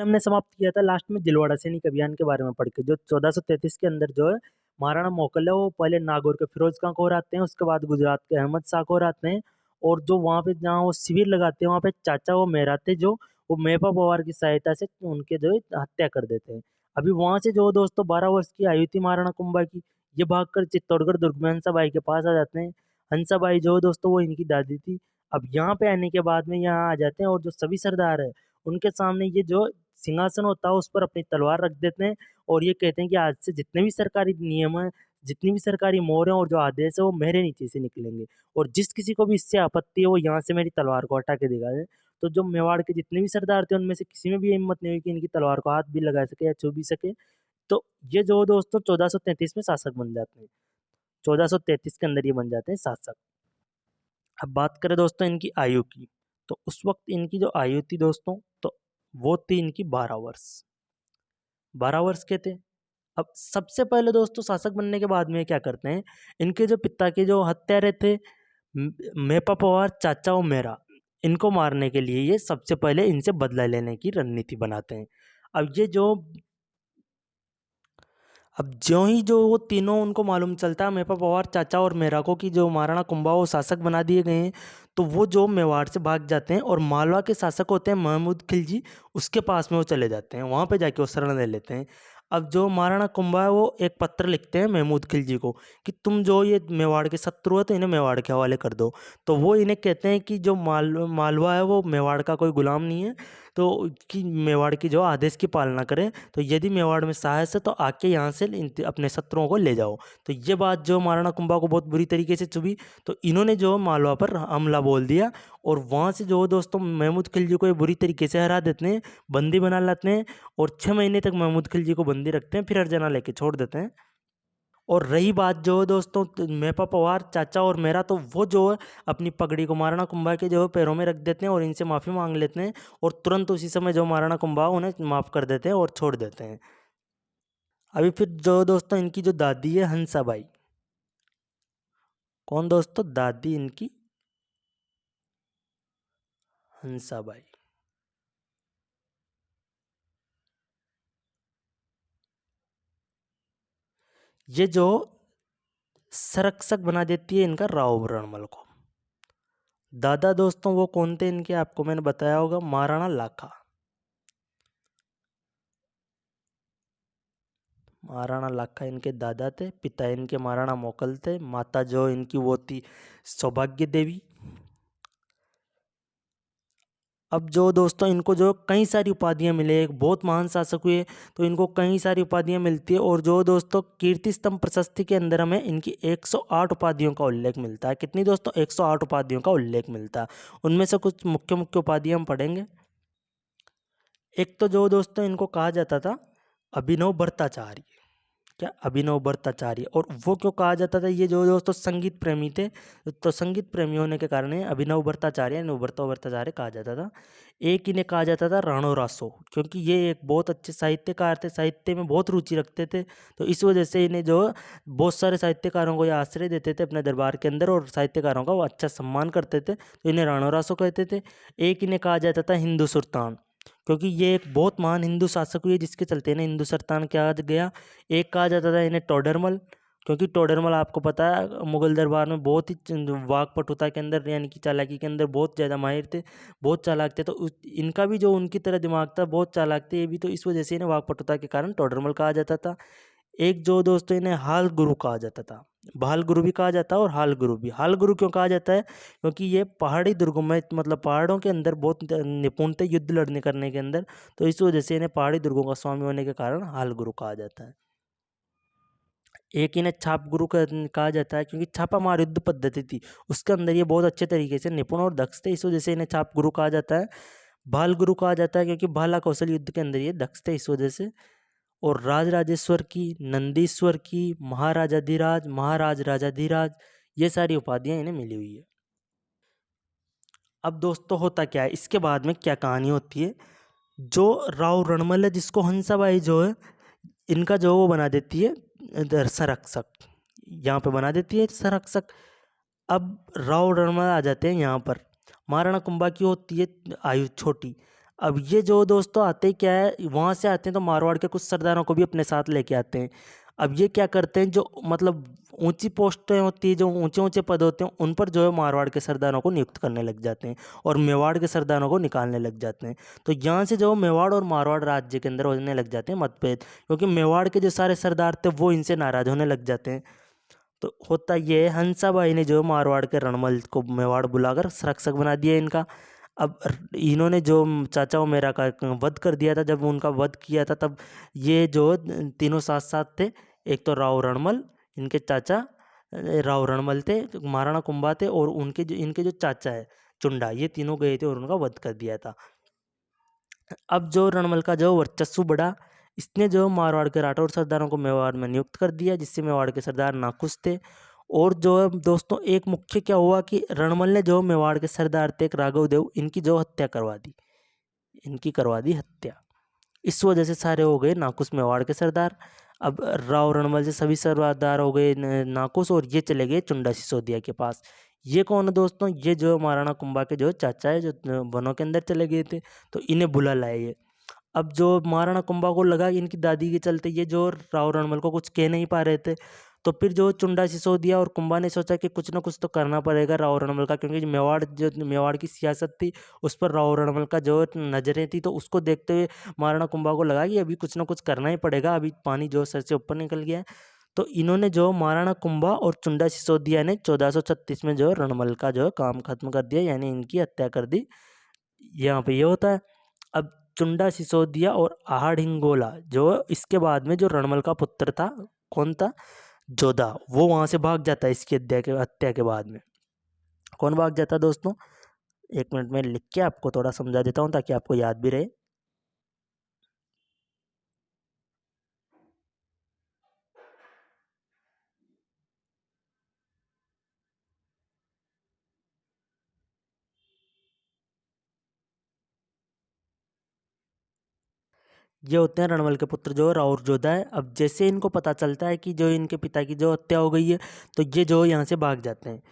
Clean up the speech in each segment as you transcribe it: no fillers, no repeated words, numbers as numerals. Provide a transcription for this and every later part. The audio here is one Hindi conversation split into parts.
हमने समाप्त किया था लास्ट में दिलवाड़ा सैनिक अभियान के बारे में पढ़ के, जो 1433 के अंदर जो है महाराणा मोकल है वो पहले नागौर के फिरोज खां को हराते हैं, उसके बाद गुजरात के अहमद शाह को हराते हैं। और जो वहां पे जहाँ वो शिविर लगाते हैं वहां पे चाचा वो मेहराते जो वो मेपा पवार की सहायता से उनके जो है हत्या कर देते हैं। अभी वहां से जो दोस्तों 12 वर्ष की आयु थी महाराणा कुंभा की, ये भागकर चित्तौड़गढ़ दुर्ग में हंसाबाई के पास आ जाते हैं। हंसाबाई जो है दोस्तों वो इनकी दादी थी। अब यहाँ पे आने के बाद में यहाँ आ जाते हैं और जो सभी सरदार है उनके सामने ये जो सिंहासन होता है उस पर अपनी तलवार रख देते हैं और ये कहते हैं कि आज से जितने भी सरकारी नियम है, जितनी भी सरकारी मोहर है और जो आदेश है वो मेरे नीचे से निकलेंगे, और जिस किसी को भी इससे आपत्ति है वो यहाँ से मेरी तलवार को हटा के दिखा दे। तो जो मेवाड़ के जितने भी सरदार थे उनमें से किसी में भी हिम्मत नहीं हुई कि इनकी तलवार को हाथ भी लगा सके या छू भी सके। तो ये जो दोस्तों 1433 में शासक बन जाते हैं, 1433 के अंदर ये बन जाते हैं शासक। अब बात करें दोस्तों इनकी आयु की, तो उस वक्त इनकी जो आयु थी दोस्तों तो वो थी इनकी 12 वर्ष। 12 वर्ष के थे। अब सबसे पहले दोस्तों शासक बनने के बाद में ये क्या करते हैं, इनके जो पिता के जो हत्यारे थे मेपा पवार चाचा और मेरा, इनको मारने के लिए ये सबसे पहले इनसे बदला लेने की रणनीति बनाते हैं। अब ज्यों ही जो वो तीनों उनको मालूम चलता है मेपा पवार चाचा और मेरा को कि जो महाराणा कुंभा वो शासक बना दिए गए हैं, तो वो जो मेवाड़ से भाग जाते हैं और मालवा के शासक होते हैं महमूद खिलजी, उसके पास में वो चले जाते हैं, वहाँ पे जाके वो शरण ले लेते हैं। अब जो महाराणा कुंभा है वो एक पत्र लिखते हैं महमूद खिलजी को कि तुम जो ये मेवाड़ के शत्रु है तो इन्हें मेवाड़ के हवाले कर दो। तो वो इन्हें कहते हैं कि जो मालवा है वो मेवाड़ का कोई गुलाम नहीं है, तो कि मेवाड़ की जो आदेश की पालना करें, तो यदि मेवाड़ में साहस है तो आके यहाँ से अपने शत्रुओं को ले जाओ। तो ये बात जो महाराणा कुंभा को बहुत बुरी तरीके से चुभी, तो इन्होंने जो मालवा पर हमला बोल दिया और वहाँ से जो दोस्तों महमूद खिलजी को ये बुरी तरीके से हरा देते हैं, बंदी बना लेते हैं और 6 महीने तक महमूद खिलजी को बंदी रखते हैं, फिर हरजाना लेके छोड़ देते हैं। और रही बात जो है दोस्तों मेपा पवार चाचा और मेरा, तो वो जो है अपनी पगड़ी को महाराणा कुंभा के जो है पैरों में रख देते हैं और इनसे माफ़ी मांग लेते हैं और तुरंत उसी समय जो महाराणा कुंभा उन्हें माफ़ कर देते हैं और छोड़ देते हैं। अभी फिर जो दोस्तों इनकी जो दादी है हंसाबाई, कौन दोस्तों, दादी इनकी हंसाबाई। ये जो संरक्षक बना देती है इनका राव रणमल को। दादा दोस्तों वो कौन थे इनके, आपको मैंने बताया होगा, महाराणा लाखा। महाराणा लाखा इनके दादा थे, पिता इनके महाराणा मोकल थे, माता जो इनकी वो थी सौभाग्य देवी। अब जो दोस्तों इनको जो कई सारी उपाधियां मिले, एक बहुत महान शासक हुए तो इनको कई सारी उपाधियां मिलती है, और जो दोस्तों कीर्ति स्तंभ प्रशस्ति के अंदर हमें इनकी 108 उपाधियों का उल्लेख मिलता है। कितनी दोस्तों, 108 उपाधियों का उल्लेख मिलता है। उनमें से कुछ मुख्य मुख्य उपाधियां हम पढ़ेंगे। एक तो जो दोस्तों इनको कहा जाता था अभिनव भट्टाचार्य, क्या अभिनव भट्टाचार्य, और वो क्यों कहा जाता था, ये जो दोस्तों संगीत प्रेमी थे, तो संगीत प्रेमी होने के कारण अभिनव भट्टाचार्य भट्टाचार्य कहा जाता था। एक इन्हें कहा जाता था राणो रासो, क्योंकि ये एक बहुत अच्छे साहित्यकार थे, साहित्य में बहुत रुचि रखते थे, तो इस वजह से इन्हें जो बहुत सारे साहित्यकारों को ये आश्रय देते थे अपने दरबार के अंदर और साहित्यकारों का वो अच्छा सम्मान करते थे, तो इन्हें राणो रासो कहते थे। एक इन्हें कहा जाता था हिंदू सुल्तान, क्योंकि ये एक बहुत महान हिंदू शासक हुए जिसके चलते इन्हें हिंदू सुल्तान कहा गया। एक कहा जाता था इन्हें टोडरमल, क्योंकि टोडरमल आपको पता है मुगल दरबार में बहुत ही वाकपटुता के अंदर यानी कि चालाकी के अंदर बहुत ज़्यादा माहिर थे, बहुत चालाक थे, तो इनका भी जो उनकी तरह दिमाग था, बहुत चालाक थे ये भी, तो इस वजह से इन्हें वाकपटुता के कारण टोडरमल कहा जाता था। एक जो दोस्तों इन्हें हाल गुरु कहा जाता था, भाल गुरु भी कहा जाता है और हाल गुरु भी। हाल गुरु क्यों कहा जाता है, क्योंकि ये पहाड़ी दुर्गों में मतलब पहाड़ों के अंदर बहुत निपुण थे युद्ध लड़ने करने के अंदर, तो इस वजह से इन्हें पहाड़ी दुर्गों का स्वामी होने के कारण हाल गुरु कहा जाता है। एक इन्हें छाप गुरु कहा जाता है, क्योंकि छापामार युद्ध पद्धति थी उसके अंदर ये बहुत अच्छे तरीके से निपुण और दक्ष थे, इस वजह से इन्हें छाप गुरु कहा जाता है। भाल गुरु कहा जाता है क्योंकि भाला कौशल युद्ध के अंदर ये दक्ष थे, इस वजह से। और राज राजेश्वर की, नंदीश्वर की, महाराजाधिराज, महाराज राजाधिराज, ये सारी उपाधियां इन्हें मिली हुई है। अब दोस्तों होता क्या है, इसके बाद में क्या कहानी होती है, जो राव रणमल है जिसको हंसाबाई जो है इनका जो वो बना देती है संरक्षक, यहाँ पे बना देती है संरक्षक। अब राव रणमल आ जाते हैं यहाँ पर, महाराणा कुंभा की होती है आयु छोटी। अब ये जो दोस्तों आते क्या है, वहाँ से आते हैं तो मारवाड़ के कुछ सरदारों को भी अपने साथ लेके आते हैं। अब ये क्या करते हैं, जो मतलब ऊंची पोस्टें होती है, जो ऊंचे ऊंचे पद होते हैं, उन पर जो है मारवाड़ के सरदारों को नियुक्त करने लग जाते हैं और मेवाड़ के सरदारों को निकालने लग जाते हैं। तो यहाँ से जो मेवाड़ और मारवाड़ राज्य के अंदर होने लग जाते हैं मतभेद, क्योंकि मेवाड़ के जो सारे सरदार थे वो इनसे नाराज होने लग जाते हैं। तो होता ये है, हंसाबाई ने जो मारवाड़ के रणमल को मेवाड़ बुलाकर संरक्षक बना दिया इनका। अब इन्होंने जो चाचा मेरा का वध कर दिया था, जब उनका वध किया था तब ये जो तीनों साथ साथ थे। एक तो राव रणमल, इनके चाचा राव रणमल थे, महाराणा कुंभा थे, और इनके जो चाचा है चुंडा, ये तीनों गए थे और उनका वध कर दिया था। अब जो रणमल का जो वर्चस्व बढ़ा, इसने जो मारवाड़ के राठौर सरदारों को मेवाड़ में नियुक्त कर दिया, जिससे मेवाड़ के सरदार नाखुश थे। और जो है दोस्तों, एक मुख्य क्या हुआ कि रणमल ने जो मेवाड़ के सरदार थे एक राघव देव, इनकी जो हत्या करवा दी, इनकी करवा दी हत्या। इस वजह से सारे हो गए नाखुश मेवाड़ के सरदार। अब राव रणमल से सभी सरदार हो गए नाखुश, और ये चले गए चुंडा सिसोदिया के पास। ये कौन है दोस्तों, ये जो महाराणा कुंभा के जो चाचा है, जो वनों के अंदर चले गए थे, तो इन्हें बुला लाए ये। अब जो महाराणा कुंभा को लगा कि इनकी दादी के चलते ये जो राव रणमल को कुछ कह नहीं पा रहे थे, तो फिर जो चुंडा सिसोदिया और कुंभा ने सोचा कि कुछ ना कुछ तो करना पड़ेगा राव रणमल का, क्योंकि मेवाड़ की सियासत थी, उस पर राव रणमल का जो नज़रें थी, तो उसको देखते हुए महाराणा कुंभा को लगा कि अभी कुछ ना कुछ करना ही पड़ेगा, अभी पानी जो सर से ऊपर निकल गया है। तो इन्होंने जो महाराणा कुंभा और चुंडा सिसोदिया ने 1436 में जो रणमल का जो काम खत्म कर दिया, यानी इनकी हत्या कर दी। यहाँ पे ये होता है। अब चुंडा सिसोदिया और आहड़ हिंगोला, जो इसके बाद में जो रणमल का पुत्र था, कौन था, जोधा, वो वहां से भाग जाता है इसकी हत्या के बाद में। कौन भाग जाता है दोस्तों, 1 मिनट में लिख के आपको थोड़ा समझा देता हूँ ताकि आपको याद भी रहे। ये होते हैं रणमल के पुत्र जो राउर जोधा है। अब जैसे इनको पता चलता है कि जो इनके पिता की जो हत्या हो गई है, तो ये जो यहाँ से भाग जाते हैं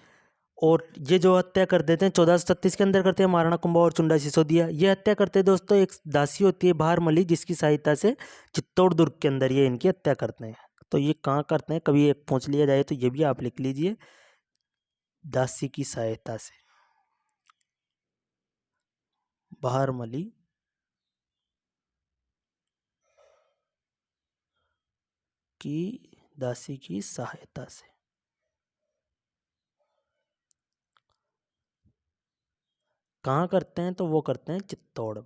और ये जो हत्या कर देते हैं 1436 के अंदर करते हैं महाराणा कुंभा और चुंडा सिसोदिया। ये हत्या करते हैं दोस्तों, एक दासी होती है भारमली, जिसकी सहायता से चित्तौड़ दुर्ग के अंदर ये इनकी हत्या करते हैं। तो ये कहाँ करते हैं, कभी एक पूछ लिया जाए तो ये भी आप लिख लीजिए, दासी की सहायता से, भारमली की दासी की सहायता से कहाँ करते हैं, तो वो करते हैं चित्तौड़ में।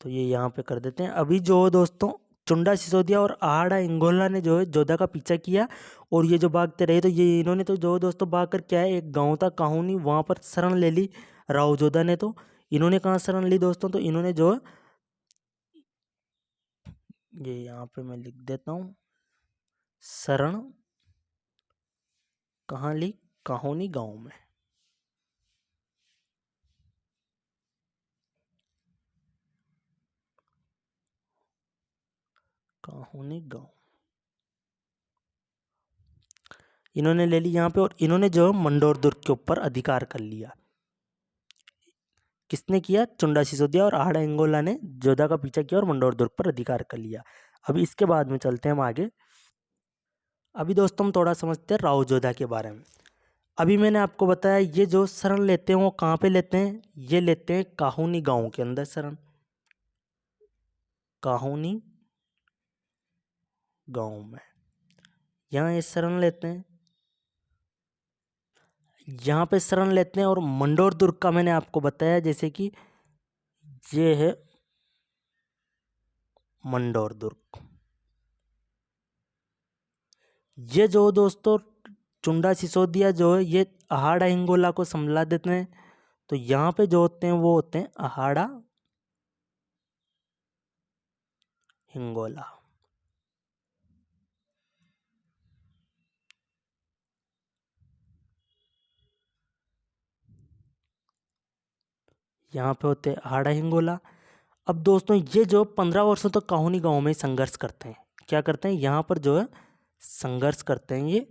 तो ये यहाँ पे कर देते हैं। अभी जो दोस्तों चुंडा सिसोदिया और आहड़ा इंगोला ने जो है जोधा का पीछा किया, और ये जो भागते रहे, तो ये इन्होंने तो जो दोस्तों भाग कर क्या है, एक गांव था काहुनी, वहाँ पर शरण ले ली राव जोधा ने। तो इन्होंने कहाँ शरण ली दोस्तों, तो इन्होंने जो है, ये यहाँ पे मैं लिख देता हूँ, शरण कहाँ ली, काहुनी गांव में। काहुनी गांव इन्होंने ले ली यहाँ पे, और इन्होंने जो मंडोर दुर्ग के ऊपर अधिकार कर लिया। किसने किया, चुंडा सिसोदिया और आहड़ा इंगोला ने जोधा का पीछा किया और मंडोर दुर्ग पर अधिकार कर लिया। अभी इसके बाद में चलते हैं हम आगे। अभी दोस्तों हम थोड़ा समझते हैं राव जोधा के बारे में। अभी मैंने आपको बताया ये जो शरण लेते हैं वो कहाँ पे लेते हैं, ये लेते हैं काहुनी गांव के अंदर शरण, काहुनी गांव में यहाँ ये शरण लेते हैं, यहाँ पे शरण लेते हैं। और मंडोर दुर्ग का मैंने आपको बताया, जैसे कि ये है मंडोर दुर्ग। ये जो दोस्तों चुंडा सिसोदिया जो है, ये अहाड़ा हिंगोला को संभला देते हैं। तो यहाँ पे जो होते हैं वो होते हैं अहाड़ा हिंगोला। यहाँ पे होते हैं अहाड़ा हिंगोला। अब दोस्तों ये जो 15 वर्षों तक काहुनी गांव में संघर्ष करते हैं, क्या करते हैं, यहाँ पर जो है संघर्ष करते हैं ये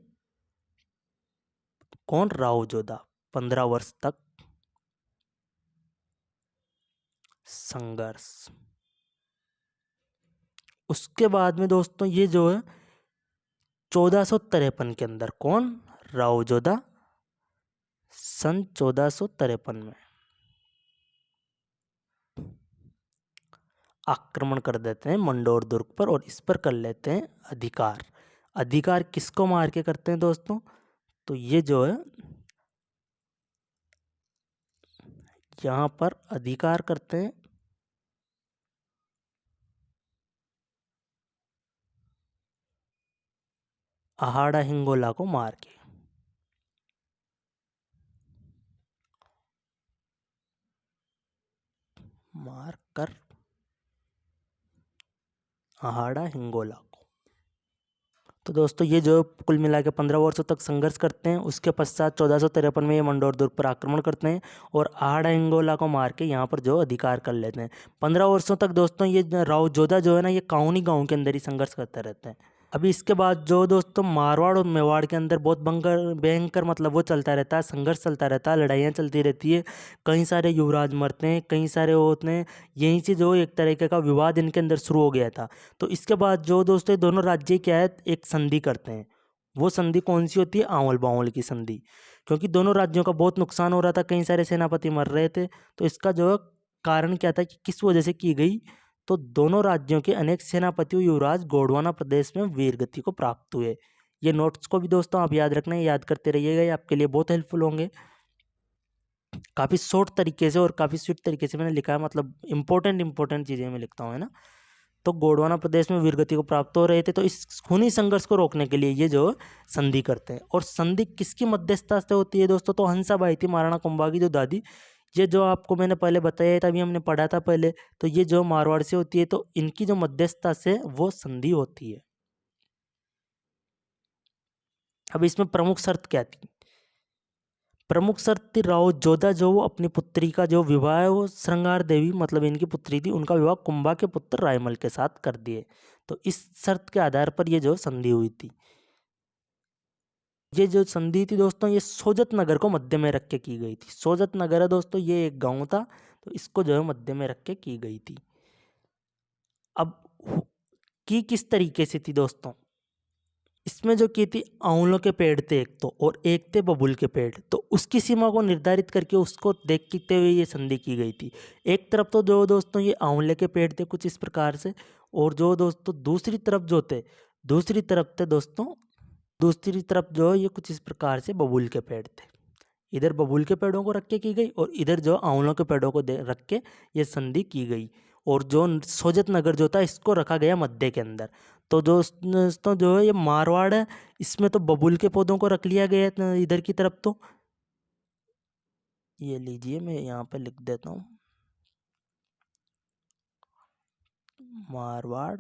कौन, राव जोधा, 15 वर्ष तक संघर्ष। उसके बाद में दोस्तों ये जो है 1453 के अंदर कौन, राव जोधा, सन 1453 में आक्रमण कर देते हैं मंडोर दुर्ग पर और इस पर कर लेते हैं अधिकार। अधिकार किसको मार के करते हैं दोस्तों, तो ये जो है यहाँ पर अधिकार करते हैं आहाड़ा हिंगोला को मार के। मार कर आहाड़ा हिंगोला को। तो दोस्तों ये जो कुल मिला के 15 वर्षों तक संघर्ष करते हैं। उसके पश्चात 1453 में ये मंडोर दुर्ग पर आक्रमण करते हैं और आहाड़ा हिंगोला को मार के यहाँ पर जो अधिकार कर लेते हैं। 15 वर्षों तक दोस्तों ये राव जोधा जो है ना, ये काउनी गांव के अंदर ही संघर्ष करते रहते हैं। अभी इसके बाद जो दोस्तों मारवाड़ और मेवाड़ के अंदर बहुत भयंकर मतलब वो चलता रहता है, संघर्ष चलता रहता है, लड़ाइयाँ चलती रहती है, कई सारे युवराज मरते हैं, कई सारे होते हैं। यहीं से जो एक तरीके का विवाद इनके अंदर शुरू हो गया था। तो इसके बाद जो दोस्तों दोनों राज्य क्या है, एक संधि करते हैं। वो संधि कौन सी होती है, आंवल बांवल की संधि। क्योंकि दोनों राज्यों का बहुत नुकसान हो रहा था, कई सारे सेनापति मर रहे थे। तो इसका जो कारण क्या था कि किस वजह से की गई, तो दोनों राज्यों के अनेक सेनापतियों युवराज गोंडवाना प्रदेश में वीरगति को प्राप्त हुए। ये नोट्स को भी दोस्तों आप याद रखना, याद करते रहिएगा, ये आपके लिए बहुत हेल्पफुल होंगे। काफ़ी शॉर्ट तरीके से और काफ़ी स्वीट तरीके से मैंने लिखा है, मतलब इंपॉर्टेंट चीज़ें मैं लिखता हूँ, है ना। तो गोंडवाना प्रदेश में वीरगति को प्राप्त हो रहे थे, तो इस खूनी संघर्ष को रोकने के लिए ये जो संधि करते हैं। और संधि किसकी मध्यस्थता से होती है दोस्तों, तो हंसाबाई थी, महाराणा कुंभा की जो दादी। ये जो आपको मैंने पहले बताया था, अभी हमने पढ़ा था पहले, तो ये जो मारवाड़ से होती है, तो इनकी जो मध्यस्थता से वो संधि होती है। अब इसमें प्रमुख शर्त क्या थी, प्रमुख शर्त थी राव जोधा जो वो अपनी पुत्री का जो विवाह है वो श्रृंगार देवी मतलब इनकी पुत्री थी, उनका विवाह कुंभा के पुत्र रायमल के साथ कर दिए। तो इस शर्त के आधार पर ये जो संधि हुई थी। ये जो संधि थी दोस्तों, ये सोजत नगर को मध्य में रख के की गई थी। सोजत नगर है दोस्तों, ये एक गांव था, तो इसको जो है मध्य में रख के की गई थी। अब की किस तरीके से थी दोस्तों, इसमें जो की थी, आंवलों के पेड़ थे एक तो, और एक थे बबूल के पेड़। तो उसकी सीमा को निर्धारित करके उसको देखते हुए ये संधि की गई थी। एक तरफ तो जो दोस्तों ये आंवले के पेड़ थे कुछ इस प्रकार से, और जो दोस्तों दूसरी तरफ जो थे, दूसरी तरफ थे दोस्तों, दूसरी तरफ जो ये कुछ इस प्रकार से बबूल के पेड़ थे। इधर बबूल के पेड़ों को रख के की गई और इधर जो आंवलों के पेड़ों को रख के ये संधि की गई। और जो सोजत नगर जो था इसको रखा गया मध्य के अंदर। तो दोस्तों जो है ये मारवाड़ है, इसमें तो बबूल के पौधों को रख लिया गया है इधर की तरफ। तो ये लीजिए, मैं यहाँ पे लिख देता हूँ, मारवाड़।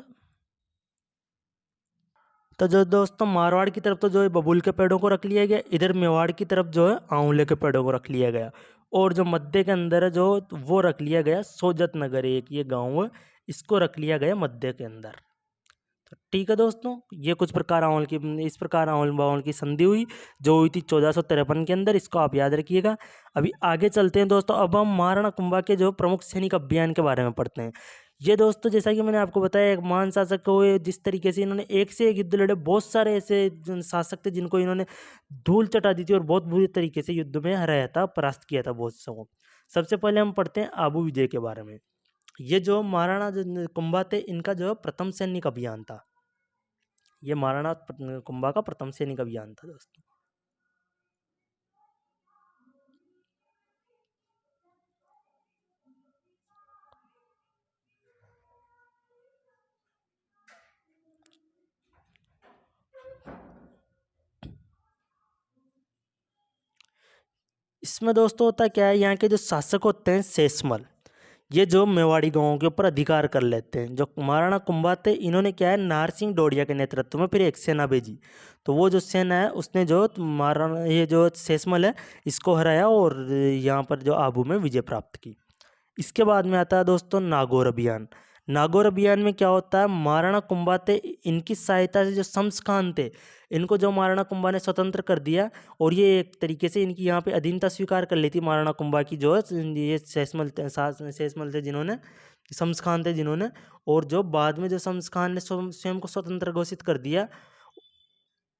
तो जो दोस्तों मारवाड़ की तरफ तो जो है बबूल के पेड़ों को रख लिया गया, इधर मेवाड़ की तरफ जो है आंवले के पेड़ों को रख लिया गया, और जो मध्य के अंदर है जो वो रख लिया गया सोजत नगर, एक ये गांव है, इसको रख लिया गया मध्य के अंदर। तो ठीक है दोस्तों, ये कुछ प्रकार आंवल की, इस प्रकार आंवल बावल की संधि हुई जो हुई थी 1453 के अंदर, इसको आप याद रखिएगा। अभी आगे चलते हैं दोस्तों, अब हम महाराणा कुंभा के जो प्रमुख सैनिक अभियान के बारे में पढ़ते हैं। ये दोस्तों जैसा कि मैंने आपको बताया, एक महान शासक हुए, जिस तरीके से इन्होंने एक से एक युद्ध लड़े, बहुत सारे ऐसे शासक थे जिनको इन्होंने धूल चटा दी थी और बहुत बुरी तरीके से युद्ध में हराया था, परास्त किया था बहुत सौ। सबसे पहले हम पढ़ते हैं आबू विजय के बारे में। ये जो महाराणा कुंभा थे, इनका जो प्रथम सैनिक अभियान था, ये महाराणा कुंभा का प्रथम सैनिक अभियान था दोस्तों। इसमें दोस्तों होता क्या है, यहाँ के जो शासक होते हैं शेषमल, ये जो मेवाड़ी गांवों के ऊपर अधिकार कर लेते हैं। जो महाराणा कुंभा थे, इन्होंने क्या है, नार सिंह डोडिया के नेतृत्व में फिर एक सेना भेजी। तो वो जो सेना है उसने जो महाराणा, ये जो शेषमल है, इसको हराया और यहाँ पर जो आबू में विजय प्राप्त की। इसके बाद में आता है दोस्तों नागौर अभियान। नागौर अभियान में क्या होता है, महाराणा कुंभा थे इनकी सहायता से जो शम्स खान थे इनको जो महाराणा कुंभा ने स्वतंत्र कर दिया, और ये एक तरीके से इनकी यहाँ पे अधीनता स्वीकार कर ली थी महाराणा कुंभा की, जो ये शेषमल थे जिन्होंने, शम्स खान थे जिन्होंने, और जो बाद में जो शम्स खान ने स्वयं को स्वतंत्र घोषित कर दिया,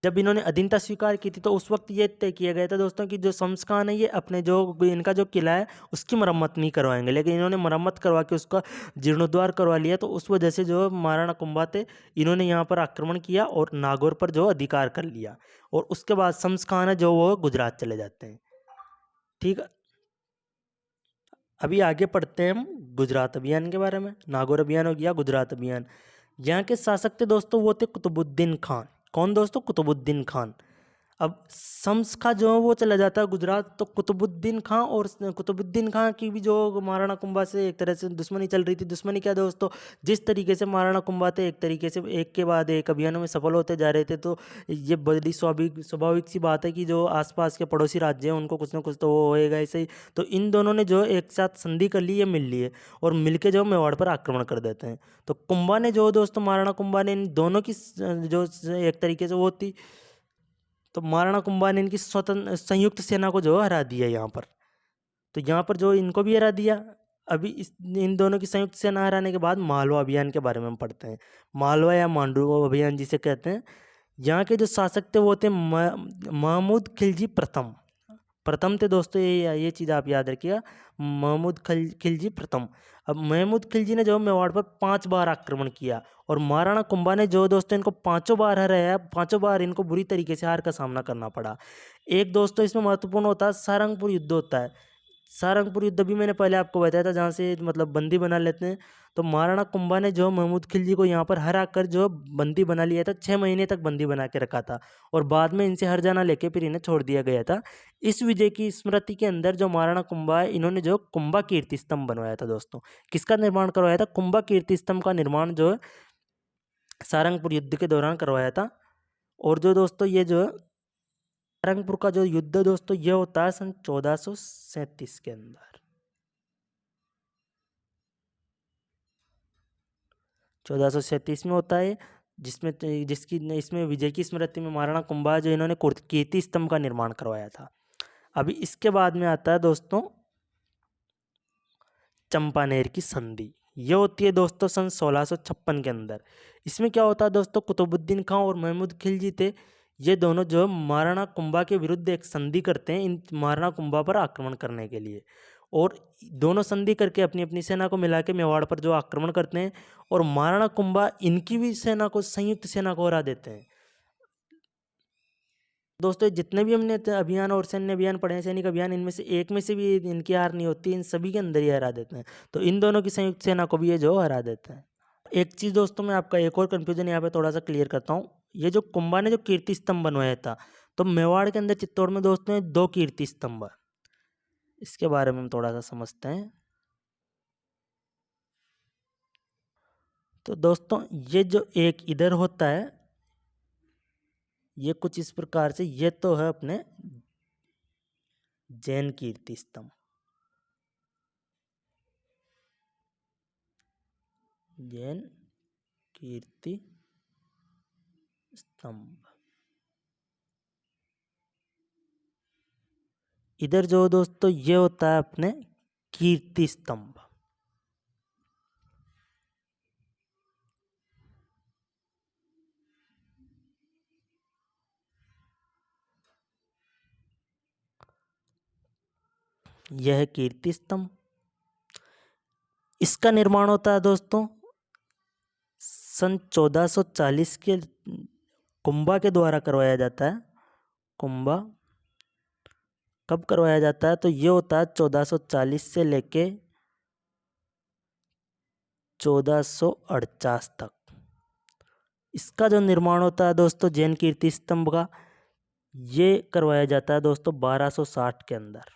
जब इन्होंने अधीनता स्वीकार की थी तो उस वक्त ये तय किया गया था दोस्तों कि जो शम्स खान है ये अपने जो इनका जो किला है उसकी मरम्मत नहीं करवाएंगे, लेकिन इन्होंने मरम्मत करवा के उसका जीर्णोद्धार करवा लिया। तो उस वजह से जो महाराणा कुंभा थे इन्होंने यहाँ पर आक्रमण किया और नागौर पर जो अधिकार कर लिया, और उसके बाद शम्स खान है जो वो गुजरात चले जाते हैं। ठीक है, अभी आगे पढ़ते हैं हम गुजरात अभियान के बारे में। नागौर अभियान हो गया, गुजरात अभियान। यहाँ के शासक थे दोस्तों वो थे कुतुबुद्दीन खान। कौन दोस्तों? कुतुबुद्दीन खान। अब शम्स खां जो है वो चला जाता है गुजरात, तो कुतुबुद्दीन खां, और कुतुबुद्दीन खां की भी जो महाराणा कुंभा से एक तरह से दुश्मनी चल रही थी। दुश्मनी क्या दोस्तों, जिस तरीके से महाराणा कुंभा थे एक तरीके से एक के बाद एक अभियानों में सफल होते जा रहे थे, तो ये बड़ी स्वाभाविक सी बात है कि जो आसपास के पड़ोसी राज्य हैं उनको कुछ ना कुछ तो वो होएगा ऐसे ही। तो इन दोनों ने जो एक साथ संधि कर ली है, मिल लिए, और मिलके जो मेवाड़ पर आक्रमण कर देते हैं। तो कुंभा ने जो दोस्तों, महाराणा कुंभा ने इन दोनों की जो एक तरीके से वो थी, तो महाराणा कुंभा ने इनकी स्वतंत्र संयुक्त सेना को जो हरा दिया यहाँ पर। तो यहाँ पर जो इनको भी हरा दिया। अभी इन दोनों की संयुक्त सेना हराने के बाद मालवा अभियान के बारे में हम पढ़ते हैं। मालवा या मांडू अभियान जिसे कहते हैं। यहाँ के जो शासक थे वो थे महमूद खिलजी प्रथम। प्रथम थे दोस्तों, ये चीज़ आप याद रखिएगा, महमूद खिलजी प्रथम। अब महमूद खिलजी ने जो मेवाड़ पर 5 बार आक्रमण किया, और महाराणा कुंभा ने जो दोस्तों इनको 5 बार हराया, 5 बार इनको बुरी तरीके से हार का सामना करना पड़ा। एक दोस्तों इसमें महत्वपूर्ण होता है सारंगपुर युद्ध होता है। सारंगपुर युद्ध भी मैंने पहले आपको बताया था, जहाँ से मतलब बंदी बना लेते हैं। तो महाराणा कुंभा ने जो महमूद खिलजी को यहाँ पर हरा कर जो बंदी बना लिया था, 6 महीने तक बंदी बना के रखा था, और बाद में इनसे हर जाना लेके फिर इन्हें छोड़ दिया गया था। इस विजय की स्मृति के अंदर जो महाराणा कुंभा है इन्होंने जो कुंभा कीर्ति स्तंभ बनवाया था दोस्तों। किसका निर्माण करवाया था? कुंभा कीर्ति स्तंभ का निर्माण जो है सारंगपुर युद्ध के दौरान करवाया था। और जो दोस्तों ये जो सारंगपुर का जो युद्ध दोस्तों ये होता है सन 1437 के अंदर। 1437 में होता है, इसमें विजय की स्मृति में महाराणा कुंभा जो इन्होंने कीर्ति स्तंभ का निर्माण करवाया था। अभी इसके बाद में आता है दोस्तों चंपानेर की संधि। ये होती है दोस्तों सन 1656 के अंदर। इसमें क्या होता है दोस्तों, कुतुबुद्दीन खां और महमूद खिलजी थे, ये दोनों जो महाराणा कुंभा के विरुद्ध एक संधि करते हैं इन महाराणा कुंभा पर आक्रमण करने के लिए, और दोनों संधि करके अपनी अपनी सेना को मिला के मेवाड़ पर जो आक्रमण करते हैं, और महाराणा कुंभा इनकी भी सेना को, संयुक्त सेना को हरा देते हैं। दोस्तों जितने भी हमने अभियान और सैन्य अभियान पढ़े हैं, सैनिक अभियान, इनमें से एक में से भी इनकी हार नहीं होती, इन सभी के अंदर ही हरा देते हैं। तो इन दोनों की संयुक्त सेना को भी ये जो हरा देते हैं। एक चीज़ दोस्तों मैं आपका एक और कन्फ्यूजन यहाँ पे थोड़ा सा क्लियर करता हूँ। ये जो कुंभा ने जो कीर्ति स्तंभ बनवाया था, तो मेवाड़ के अंदर चित्तौड़ में दोस्तों 2 कीर्ति स्तंभ है। इसके बारे में हम थोड़ा सा समझते हैं। तो दोस्तों ये जो एक इधर होता है, ये कुछ इस प्रकार से, ये तो है अपने जैन कीर्ति स्तंभ। जैन कीर्ति स्तंभ। इधर जो दोस्तों ये होता है अपने कीर्ति स्तंभ। यह है कीर्ति स्तंभ। इसका निर्माण होता है दोस्तों सन 1440 के कुंभा के द्वारा करवाया जाता है। कुंभा कब करवाया जाता है? तो ये होता है 1440 से लेके 1448 तक। इसका जो निर्माण होता है दोस्तों जैन कीर्ति स्तंभ का, ये करवाया जाता है दोस्तों 1260 के अंदर।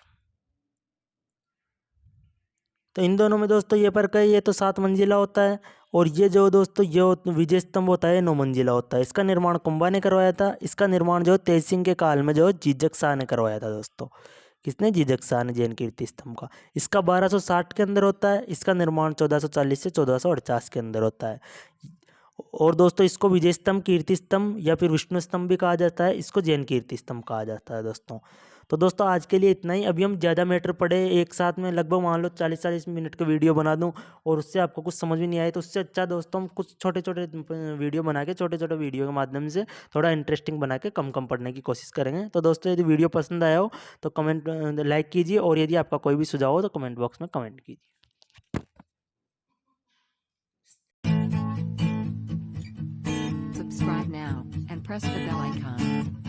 तो इन दोनों में दोस्तों ये फर्क है, ये तो 7 मंजिला होता है, और ये जो दोस्तों ये विजय स्तंभ होता है 9 मंजिला होता है। इसका निर्माण कुंभा ने करवाया था। इसका निर्माण जो तेज सिंह के काल में जो जीजक शाह ने करवाया था दोस्तों। किसने? जिजक जैन कीर्ति स्तंभ का। इसका 1260 के अंदर होता है, इसका निर्माण 1440 से 1448 के अंदर होता है। और दोस्तों इसको विजय स्तंभ, कीर्ति स्तंभ या फिर विष्णु स्तंभ भी कहा जाता है, इसको जैन कीर्ति स्तंभ कहा जाता है दोस्तों। तो दोस्तों आज के लिए इतना ही। अभी हम ज़्यादा मैटर पढ़े एक साथ में, लगभग मान लो 40-40 मिनट का वीडियो बना दूं और उससे आपको कुछ समझ में नहीं आए, तो उससे अच्छा दोस्तों हम कुछ छोटे छोटे वीडियो बना के, छोटे छोटे वीडियो के माध्यम से थोड़ा इंटरेस्टिंग बना के कम कम पढ़ने की कोशिश करेंगे। तो दोस्तों यदि वीडियो पसंद आया हो तो कमेंट लाइक कीजिए, और यदि आपका कोई भी सुझाव हो तो कमेंट बॉक्स में कमेंट कीजिए। Subscribe now and press the bell icon.